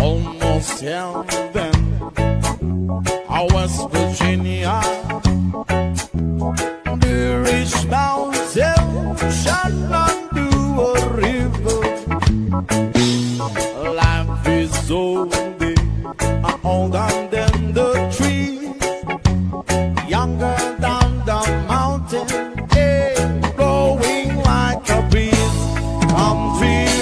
almost heaven. West Virginia, the rich mountain shall not do a river. Life is so big, older than the trees, younger than the mountain, blowing like a breeze. Come free.